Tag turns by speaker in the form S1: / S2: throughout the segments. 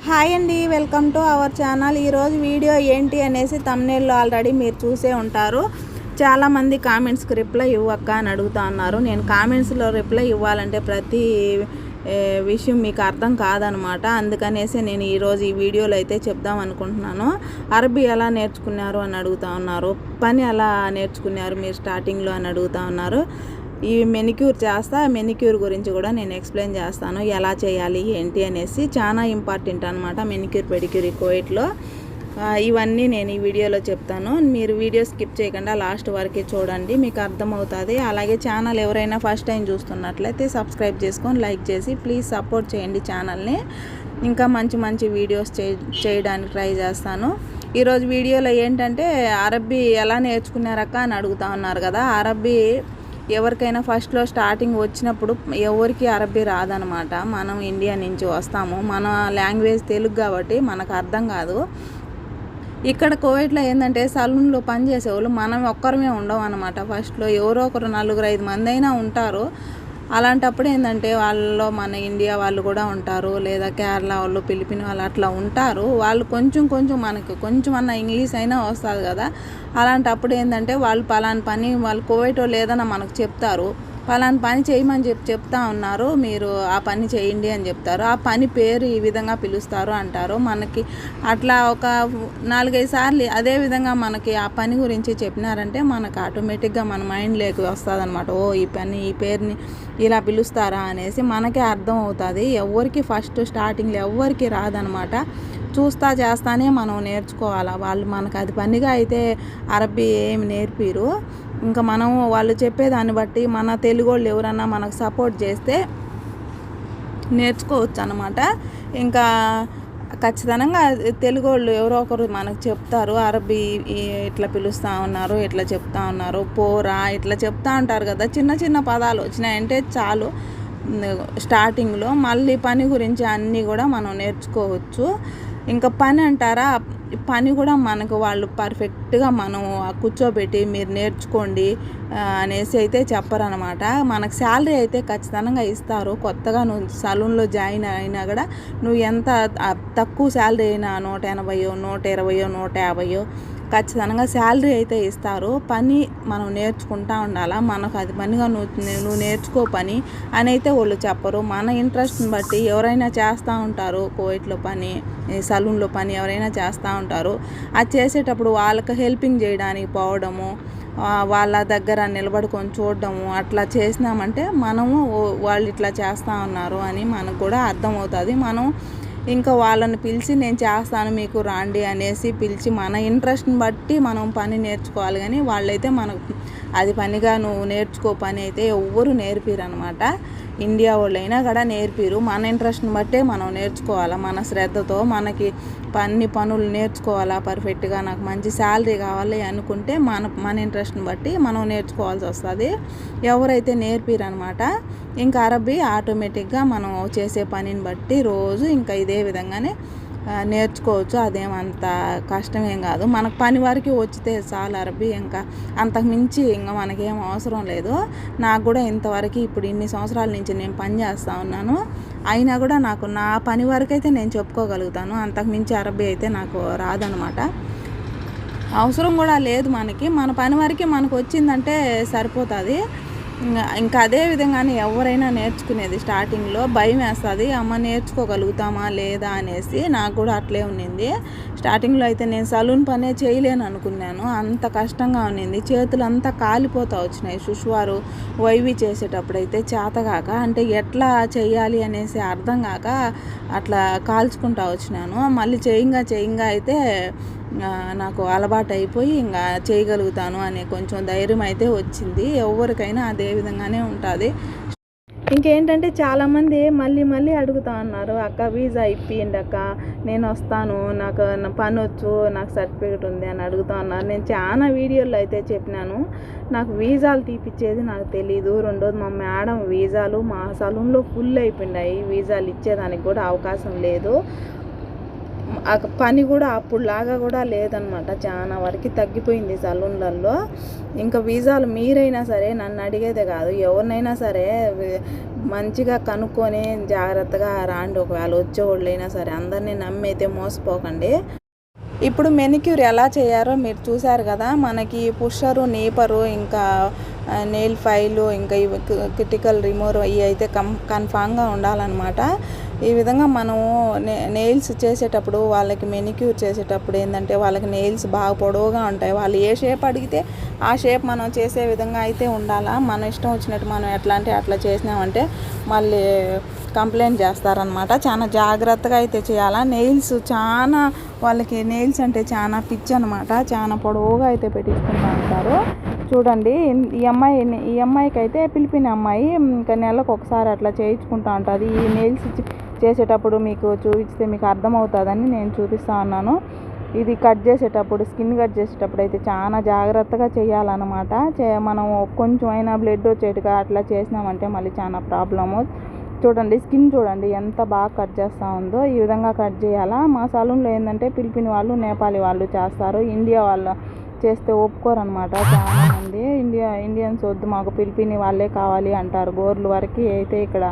S1: Hi అండి, welcome to our channel. ఈరోజు video ఏంటి అనేసి థంబ్నెయిల్లో ఆల్రెడీ మీరు చూసే ఉంటారు. చాలామంది కామెంట్స్కి రిప్లై ఇవ్వక్క అని అడుగుతూ ఉన్నారు. నేను కామెంట్స్లో రిప్లై ఇవ్వాలంటే ప్రతి విషయం మీకు అర్థం కాదనమాట. అందుకనేసి నేను ఈరోజు ఈ వీడియోలో అయితే చెప్దాం అనుకుంటున్నాను. అరబీ ఎలా నేర్చుకున్నారు అని అడుగుతూ ఉన్నారు. పని ఎలా నేర్చుకున్నారు మీరు స్టార్టింగ్లో అని అడుగుతూ ఉన్నారు. ఈ మెనిక్యూర్ చేస్తా, మెనిక్యూర్ గురించి కూడా నేను ఎక్స్ప్లెయిన్ చేస్తాను, ఎలా చేయాలి ఏంటి అనేసి. చాలా ఇంపార్టెంట్ అనమాట మెనిక్యూర్ పెడిక్యూర్ కువైట్లో. ఇవన్నీ నేను ఈ వీడియోలో చెప్తాను. మీరు వీడియో స్కిప్ చేయకుండా లాస్ట్ వరకు చూడండి, మీకు అర్థమవుతుంది. అలాగే ఛానల్ ఎవరైనా ఫస్ట్ టైం చూస్తున్నట్లయితే సబ్స్క్రైబ్ చేసుకొని లైక్ చేసి ప్లీజ్ సపోర్ట్ చేయండి ఛానల్ని. ఇంకా మంచి మంచి వీడియోస్ చేయడానికి ట్రై చేస్తాను. ఈరోజు వీడియోలో ఏంటంటే అరబీ ఎలా నేర్చుకున్నారక్క అని అడుగుతూ ఉన్నారు కదా. అరబీ ఎవరికైనా ఫస్ట్లో స్టార్టింగ్ వచ్చినప్పుడు ఎవరికి అరబీ రాదనమాట. మనం ఇండియా నుంచి వస్తాము, మన లాంగ్వేజ్ తెలుగు కాబట్టి మనకు అర్థం కాదు. ఇక్కడ కువైట్లో ఏంటంటే సలూన్లో పనిచేసేవాళ్ళు మనం ఒక్కరమే ఉండవు అనమాట. ఫస్ట్లో ఎవరో ఒకరు 4-5 మంది అయినా ఉంటారు. అలాంటప్పుడు ఏంటంటే వాళ్ళలో మన ఇండియా వాళ్ళు కూడా ఉంటారు, లేదా కేరళ వాళ్ళు, ఫిలిపిన్ వాళ్ళు అట్లా ఉంటారు. వాళ్ళు కొంచెం మనకి కొంచెం అన్న ఇంగ్లీష్ అయినా వస్తుంది కదా. అలాంటప్పుడు ఏంటంటే వాళ్ళు పలానా పని, వాళ్ళు కువైట్ వాళ్ళు ఏదైనా మనకు చెప్తారు, పలానా పని చేయమని చెప్తా ఉన్నారు, మీరు ఆ పని చేయండి అని చెప్తారు. ఆ పని పేరు ఈ విధంగా పిలుస్తారు అంటారు. మనకి అట్లా ఒక 4-5 సార్లు అదే విధంగా మనకి ఆ పని గురించి చెప్పినారంటే మనకు ఆటోమేటిక్గా మన మైండ్లోకి వస్తుంది అనమాట. ఓ ఈ పని, ఈ పేరుని ఇలా పిలుస్తారా అనేసి మనకే అర్థం అవుతుంది. ఎవరికి ఫస్ట్ స్టార్టింగ్లో ఎవరికి రాదనమాట. చూస్తా చేస్తానే మనం నేర్చుకోవాలి. వాళ్ళు మనకు అది పనిగా అయితే అరబీ ఏమి నేర్పిరు. ఇంకా మనం వాళ్ళు చెప్పేదాన్ని బట్టి మన తెలుగు వాళ్ళు ఎవరన్నా మనకు సపోర్ట్ చేస్తే నేర్చుకోవచ్చు అనమాట. ఇంకా ఖచ్చితంగా తెలుగు వాళ్ళు ఎవరో ఒకరు మనకు చెప్తారు, అరబీ ఇట్లా పిలుస్తూ ఉన్నారు, ఇట్లా చెప్తా ఉన్నారు, పోరా ఇట్లా చెప్తా ఉంటారు కదా. చిన్న చిన్న పదాలు వచ్చినాయంటే చాలు స్టార్టింగ్లో. మళ్ళీ పని గురించి అన్నీ కూడా మనం నేర్చుకోవచ్చు. ఇంకా పని అంటారా, పని కూడా మనకు వాళ్ళు పర్ఫెక్ట్గా మనం కూర్చోబెట్టి మీరు నేర్చుకోండి అనేసి అయితే చెప్పరనమాట. మనకు శాలరీ అయితే ఖచ్చితంగా ఇస్తారు. కొత్తగా నువ్వు సలూన్లో జాయిన్ అయినా కూడా నువ్వు ఎంత తక్కువ శాలరీ అయినా 180, 120, 150 ఖచ్చితంగా శాలరీ అయితే ఇస్తారు. పని మనం నేర్చుకుంటూ ఉండాలా. మనకు అది పనిగా నువ్వు నేర్చుకో పని అని అయితే వాళ్ళు చెప్పరు. మన ఇంట్రెస్ట్ని బట్టి ఎవరైనా చేస్తూ ఉంటారు. కువైట్లో పని, సలూన్లో పని ఎవరైనా చేస్తూ ఉంటారు. అది చేసేటప్పుడు వాళ్ళకి హెల్పింగ్ చేయడానికి పోవడము, వాళ్ళ దగ్గర నిలబడుకొని చూడడము, అట్లా చేసినామంటే మనము వాళ్ళు ఇట్లా చేస్తూ ఉన్నారు అని మనకు కూడా అర్థమవుతుంది. మనం ఇంకా వాళ్ళని పిలిచి నేను చేస్తాను మీకు రాండి అనేసి పిలిచి మన ఇంట్రెస్ట్ని బట్టి మనం పని నేర్చుకోవాలి. కానీ వాళ్ళైతే మనకు అది పనిగా నువ్వు నేర్చుకో పని అయితే ఎవ్వరు నేర్పిరు అనమాట. ఇండియా వాళ్ళైనా కూడా నేర్పిరు. మన ఇంట్రెస్ట్ని బట్టే మనం నేర్చుకోవాలా. మన శ్రద్ధతో మనకి పనులు నేర్చుకోవాలా పర్ఫెక్ట్గా. నాకు మంచి శాలరీ కావాలి అనుకుంటే మన ఇంట్రెస్ట్ని బట్టి మనం నేర్చుకోవాల్సి వస్తుంది. ఎవరైతే నేర్పిరు అనమాట. ఇంకా అరబీ ఆటోమేటిక్గా మనం చేసే పనిని బట్టి రోజు ఇంకా ఇదే విధంగానే నేర్చుకోవచ్చు. అదేమంత కష్టమేం కాదు. మనకు పని వరకు వచ్చితే చాలు అరబీ. ఇంకా అంతకుమించి ఇంకా మనకేం అవసరం లేదు. నాకు కూడా ఇంతవరకు ఇప్పుడు ఇన్ని సంవత్సరాల నుంచి నేను పని చేస్తూ ఉన్నాను. అయినా కూడా నాకు నా పని వరకు అయితే నేను చెప్పుకోగలుగుతాను. అంతకుమించి అరబీ అయితే నాకు రాదనమాట. అవసరం కూడా లేదు మనకి. మన పని వరకు మనకు వచ్చిందంటే సరిపోతుంది. ఇంకా అదే విధంగానే ఎవరైనా నేర్చుకునేది స్టార్టింగ్లో భయం వేస్తుంది, అమ్మ నేర్చుకోగలుగుతామా లేదా అనేసి. నాకు కూడా అట్లే ఉన్నింది. స్టార్టింగ్లో అయితే నేను సలూన్ పనే చేయలేను అనుకున్నాను. అంత కష్టంగా ఉన్నింది. చేతులు అంతా కాలిపోతూ వచ్చినాయి. సుష్వారు వైవి చేసేటప్పుడు అయితే చేతగాక, అంటే ఎట్లా చేయాలి అనేసి అర్థం కాక అట్లా కాల్చుకుంటూ వచ్చినాను. మళ్ళీ చేయంగా అయితే నాకు అలవాటు అయిపోయి ఇంకా చేయగలుగుతాను అనే కొంచెం ధైర్యం అయితే వచ్చింది. ఎవరికైనా అదే విధంగానే ఉంటుంది. ఇంకేంటంటే చాలామంది మళ్ళీ అడుగుతా ఉన్నారు, అక్క వీసా ఇప్పియండి అక్క, నేను వస్తాను, నాకు పని వచ్చు, నాకు సర్టిఫికేట్ ఉంది అని అడుగుతా ఉన్నారు. నేను చాలా వీడియోల్లో అయితే చెప్పినాను, నాకు వీసాలు తీపిచ్చేది నాకు తెలీదు. రెండోది మా మేడం వీసాలు మా సలూన్లో ఫుల్ అయిపోయినాయి. వీసాలు ఇచ్చేదానికి కూడా అవకాశం లేదు. పని కూడా అప్పుడులాగా కూడా లేదనమాట. చాలా వరకు తగ్గిపోయింది సలూన్లలో. ఇంకా వీసాలు మీరైనా సరే నన్ను అడిగేదే కాదు, ఎవరినైనా సరే మంచిగా కనుక్కొని జాగ్రత్తగా రాండి. ఒకవేళ వచ్చేవాళ్ళైనా సరే అందరినీ నమ్మి అయితే మోసపోకండి. ఇప్పుడు మెనిక్యూర్ ఎలా చేయారో మీరు చూసారు కదా. మనకి పుషరు, నీపరు, ఇంకా నెయిల్ ఫైలు, ఇంకా ఇవి క్రిటికల్ రిమూవర్ ఇవి అయితే కన్ఫామ్గా ఉండాలన్నమాట. ఈ విధంగా మనము నెయిల్స్ చేసేటప్పుడు వాళ్ళకి మెనిక్యూర్ చేసేటప్పుడు ఏంటంటే వాళ్ళకి నెయిల్స్ బాగా పొడవుగా ఉంటాయి. వాళ్ళు ఏ షేప్ అడిగితే ఆ షేప్ మనం చేసే విధంగా అయితే ఉండాలా. మన ఇష్టం వచ్చినట్టు మనం ఎట్లా అంటే అట్లా చేసినామంటే మళ్ళీ కంప్లైంట్ చేస్తారనమాట. చాలా జాగ్రత్తగా అయితే చేయాలా. నెయిల్స్ చాలా వాళ్ళకి నెయిల్స్ అంటే చాలా పిచ్చి అనమాట. చాలా పొడవుగా అయితే పెట్టించుకుంటూ ఉంటారు. చూడండి ఈ అమ్మాయికి అయితే పిలిపిన అమ్మాయి ఇంకా నెలకు ఒకసారి అట్లా చేయించుకుంటూ ఉంటుంది. ఈ నెయిల్స్ చేసేటప్పుడు మీకు చూపిస్తే మీకు అర్థమవుతుందని నేను చూపిస్తూ ఉన్నాను. ఇది కట్ చేసేటప్పుడు, స్కిన్ కట్ చేసేటప్పుడు అయితే చాలా జాగ్రత్తగా చేయాలన్నమాట. మనం కొంచెం అయినా బ్లడ్ వచ్చేట్టుగా అట్లా చేసినామంటే మళ్ళీ చాలా ప్రాబ్లము. చూడండి స్కిన్ చూడండి ఎంత బాగా కట్ చేస్తూ ఉందో. ఈ విధంగా కట్ చేయాలా. మా సలూన్లో ఏంటంటే ఫిలిపిన్ వాళ్ళు, నేపాలీ వాళ్ళు చేస్తారు. ఇండియా వాళ్ళు చేస్తే ఒప్పుకోరనమాట. చాలామంది ఇండియన్స్ వద్దు, మాకు ఫిలిపిని వాళ్ళే కావాలి అంటారు. గోర్లు వరకు అయితే ఇక్కడ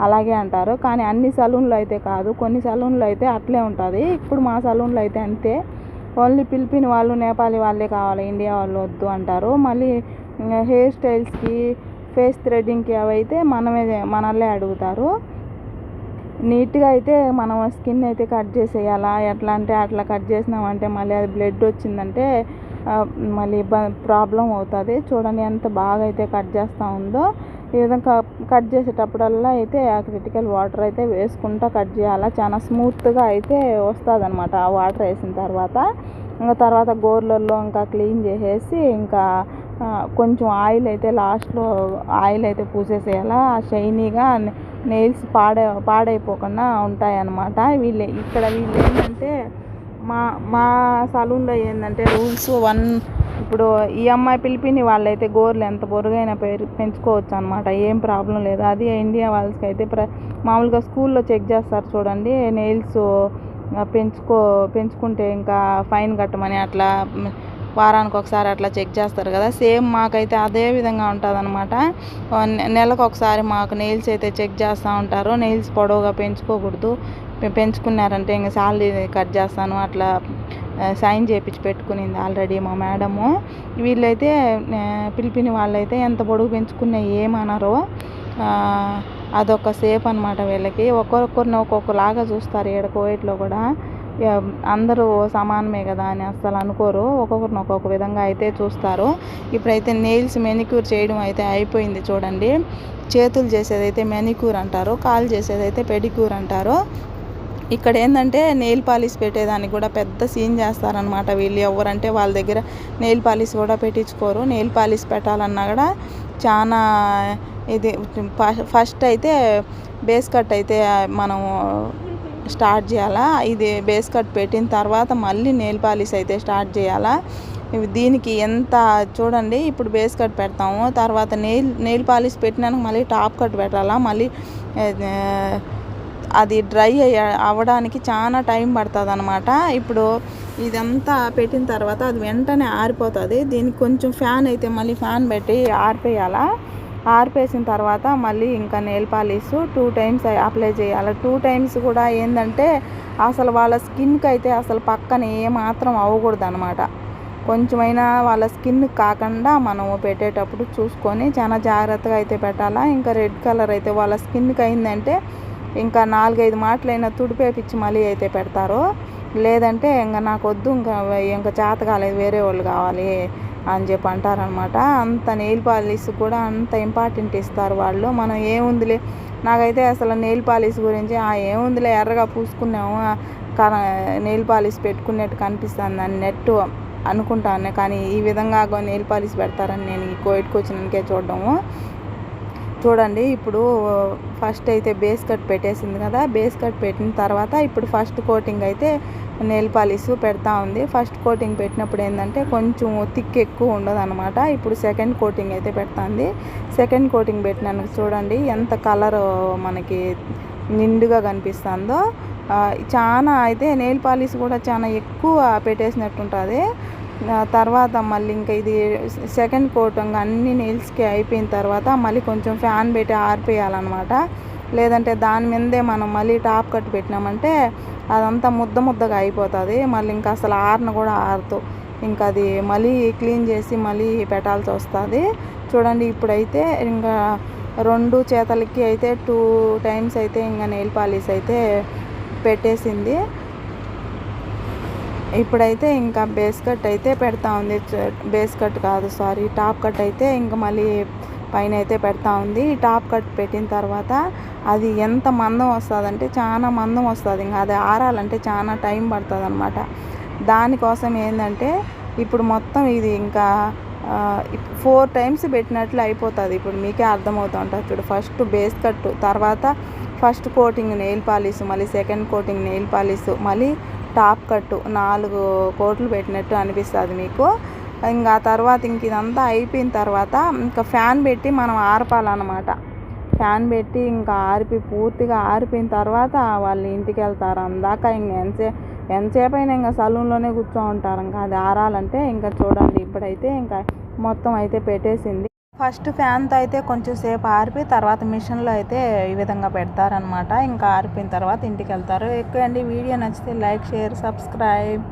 S1: అలాగే అంటారు. కానీ అన్ని సలూన్లో అయితే కాదు, కొన్ని సలూన్లో అయితే అట్లే ఉంటుంది. ఇప్పుడు మా సలూన్లో అయితే అంతే, ఓన్లీ ఫిలిపిన్ వాళ్ళు, నేపాలీ వాళ్ళే కావాలి, ఇండియా వాళ్ళు వద్దు అంటారు. మళ్ళీ హెయిర్ స్టైల్స్కి, ఫేస్ థ్రెడ్డింగ్కి అవైతే మనల్నే అడుగుతారు. నీట్గా అయితే మనం స్కిన్ అయితే కట్ చేసేయాలా. ఎట్లా అంటే అట్లా కట్ చేసినామంటే మళ్ళీ అది బ్లడ్ వచ్చిందంటే మళ్ళీ ప్రాబ్లం అవుతుంది. చూడండి ఎంత బాగా అయితే కట్ చేస్తూ ఉందో. ఈ విధంగా కట్ చేసేటప్పుడల్లా అయితే ఆ క్రిటికల్ వాటర్ అయితే వేసుకుంటూ కట్ చేయాలా. చాలా స్మూత్గా అయితే వస్తుంది అనమాట ఆ వాటర్ వేసిన తర్వాత. ఇంకా తర్వాత గోర్లలో ఇంకా క్లీన్ చేసేసి ఇంకా కొంచెం ఆయిల్ అయితే లాస్ట్లో ఆయిల్ అయితే పూసేసేయాలా. షైనీగా నెయిల్స్ పాడైపోకుండా ఉంటాయన్నమాట. వీళ్ళు ఏంటంటే మా సలూన్లో ఏంటంటే రూల్స్ ఇప్పుడు ఈ అమ్మాయి పిలిపిని వాళ్ళైతే గోర్లు ఎంత పొరుగైనా పెంచుకోవచ్చు అనమాట, ఏం ప్రాబ్లం లేదు. అది ఇండియా వాళ్ళకి అయితే మామూలుగా స్కూల్లో చెక్ చేస్తారు చూడండి, నెయిల్స్ పెంచుకుంటే ఇంకా ఫైన్ కట్టమని అట్లా వారానికి ఒకసారి అట్లా చెక్ చేస్తారు కదా. సేమ్ మాకైతే అదే విధంగా ఉంటుంది అనమాట. నెలకు ఒకసారి మాకు నెయిల్స్ అయితే చెక్ చేస్తూ ఉంటారు. నెయిల్స్ పొడవుగా పెంచుకోకూడదు, పెంచుకున్నారంటే ఇంకా శాలరీ కట్ చేస్తాను అట్లా సైన్ చేయించి పెట్టుకునింది ఆల్రెడీ మా మేడము. వీళ్ళైతే పిలిపిని వాళ్ళైతే ఎంత పొడుగు పెంచుకున్నా ఏమనరో, అదొక సేఫ్ అనమాట వీళ్ళకి. ఒక్కొక్కరిని ఒక్కొక్కలాగా చూస్తారు. ఈడ కోవిడ్లో కూడా అందరూ సమానమే కదా అని అస్సలు అనుకోరు, ఒక్కొక్కరిని ఒక్కొక్క విధంగా అయితే చూస్తారు. ఇప్పుడైతే నెయిల్స్ మెనిక్యూర్ చేయడం అయితే అయిపోయింది. చూడండి చేతులు చేసేదైతే మెనిక్యూర్ అంటారు, కాలు చేసేదైతే పెడిక్యూర్ అంటారు. ఇక్కడ ఏంటంటే నెయిల్ పాలిష్ పెట్టేదానికి కూడా పెద్ద సీన్ చేస్తారనమాట వీళ్ళు. ఎవరంటే వాళ్ళ దగ్గర నెయిల్ పాలిష్ కూడా పెట్టించుకోరు. నెయిల్ పాలిష్ పెట్టాలన్నా కూడా చాలా ఇది ఫస్ట్ అయితే బేస్ కట్ అయితే మనం స్టార్ట్ చేయాలా. ఇది బేస్ కట్ పెట్టిన తర్వాత మళ్ళీ నెయిల్ పాలిష్ అయితే స్టార్ట్ చేయాలా. దీనికి ఎంత చూడండి, ఇప్పుడు బేస్ కట్ పెడతాము, తర్వాత నెయిల్ పాలిష్ పెట్టినాక మళ్ళీ టాప్ కట్ పెట్టాలా. మళ్ళీ అది డ్రై అవ్వడానికి చాలా టైం పడుతుంది అనమాట. ఇప్పుడు ఇదంతా పెట్టిన తర్వాత అది వెంటనే ఆరిపోతుంది. దీనికి కొంచెం ఫ్యాన్ అయితే మళ్ళీ ఫ్యాన్ పెట్టి ఆరిపోయాలా. ఆరిపేసిన తర్వాత మళ్ళీ ఇంకా నెయిల్ పాలిష్ 2 times అప్లై చేయాలి. 2 times కూడా ఏంటంటే అసలు వాళ్ళ స్కిన్కి అయితే అసలు పక్కన ఏమాత్రం అవ్వకూడదు అనమాట. కొంచెమైనా వాళ్ళ స్కిన్ కాకుండా మనము పెట్టేటప్పుడు చూసుకొని చాలా జాగ్రత్తగా అయితే పెట్టాలా. ఇంకా రెడ్ కలర్ అయితే వాళ్ళ స్కిన్కి అయిందంటే ఇంకా 4-5 మాటలైనా తుడిపేపించి మళ్ళీ అయితే పెడతారు. లేదంటే ఇంకా నాకు వద్దు, ఇంకా చేత కాలేదు, వేరే వాళ్ళు కావాలి అని చెప్పి అంటారనమాట. అంత నెయిల్ పాలిష్ కూడా అంత ఇంపార్టెంట్ ఇస్తారు వాళ్ళు. మనం ఏముందిలే, నాకైతే అసలు నెయిల్ పాలిష్ గురించి ఏముందిలే ఎర్రగా పూసుకున్నాము నెయిల్ పాలిష్ పెట్టుకున్నట్టు కనిపిస్తుంది అన్నట్టు అనుకుంటాను. కానీ ఈ విధంగా నెయిల్ పాలిష్ పెడతారని నేను ఈ కోవిడ్కి వచ్చినాకే చూడడము. చూడండి ఇప్పుడు ఫస్ట్ అయితే బేస్ కట్ పెట్టేసింది కదా. బేస్ కట్ పెట్టిన తర్వాత ఇప్పుడు ఫస్ట్ కోటింగ్ అయితే నెయిల్ పాలిష్ పెడతా ఉంది. ఫస్ట్ కోటింగ్ పెట్టినప్పుడు ఏంటంటే కొంచెం థిక్ ఎక్కువ ఉండదు అనమాట. ఇప్పుడు సెకండ్ కోటింగ్ అయితే పెడుతుంది. సెకండ్ కోటింగ్ పెట్టినాక చూడండి ఎంత కలర్ మనకి నిండుగా కనిపిస్తుందో. చాలా అయితే నెయిల్ పాలిష్ కూడా చాలా ఎక్కువ పెట్టేసినట్టుంటుంది. తర్వాత మళ్ళీ ఇంకా ఇది సెకండ్ కోట్ ఇంకా అన్ని నెయిల్స్కి అయిపోయిన తర్వాత మళ్ళీ కొంచెం ఫ్యాన్ పెట్టి ఆరిపోయాలన్నమాట. లేదంటే దాని మీదే మనం మళ్ళీ టాప్ కట్ పెట్టినామంటే అదంతా ముద్దగా అయిపోతుంది. మళ్ళీ ఇంకా అసలు కూడా ఆరదు. ఇంకా అది మళ్ళీ క్లీన్ చేసి మళ్ళీ పెట్టాల్సి వస్తుంది. చూడండి ఇప్పుడైతే ఇంకా 2 చేతులకి అయితే 2 టైమ్స్ అయితే ఇంకా నెయిల్ పాలిష్ అయితే పెట్టేసింది. ఇప్పుడైతే ఇంకా బేస్ కట్ అయితే పెడతా ఉంది. బేస్ కట్ కాదు సారీ, టాప్ కట్ అయితే ఇంకా మళ్ళీ పైన అయితే పెడతా ఉంది. ఈ టాప్ కట్ పెట్టిన తర్వాత అది ఎంత మందం వస్తుందంటే చాలా మందం వస్తుంది. ఇంకా అది ఆరాలంటే చాలా టైం పడుతుంది అనమాట. దానికోసం ఏంటంటే ఇప్పుడు మొత్తం ఇది ఇంకా 4 టైమ్స్ పెట్టినట్లు అయిపోతుంది. ఇప్పుడు మీకే అర్థమవుతూ ఉంటుంది చూడు. ఫస్ట్ బేస్ కట్, తర్వాత ఫస్ట్ కోటింగ్ నెయిల్ పాలిష్, మళ్ళీ సెకండ్ కోటింగ్ నెయిల్ పాలిష్, మళ్ళీ టాప్ కట్టు 4 కోట్లు పెట్టినట్టు అనిపిస్తుంది మీకు. ఇంకా తర్వాత ఇంక ఇదంతా అయిపోయిన తర్వాత ఇంకా ఫ్యాన్ పెట్టి మనం ఆర్పాలన్నమాట. ఫ్యాన్ పెట్టి ఇంకా పూర్తిగా ఆరిపోయిన తర్వాత వాళ్ళు ఇంటికి వెళ్తారు. అందాక ఇంక ఎంతసేపు అయినా ఇంకా సలూన్లోనే కూర్చో ఉంటారు. ఇంకా అది ఆరాలంటే ఇంకా చూడండి ఇప్పుడైతే ఇంకా మొత్తం అయితే పెట్టేసింది. ఫస్ట్ ఫ్యాన్తో అయితే కొంచెం సేపు ఆరిపోయి తర్వాత మిషన్లో అయితే ఈ విధంగా పెడతారనమాట. ఇంకా ఆరిపోయిన తర్వాత ఇంటికి వెళ్తారు. ఎక్కువండి. వీడియో నచ్చితే లైక్, షేర్, సబ్స్క్రైబ్.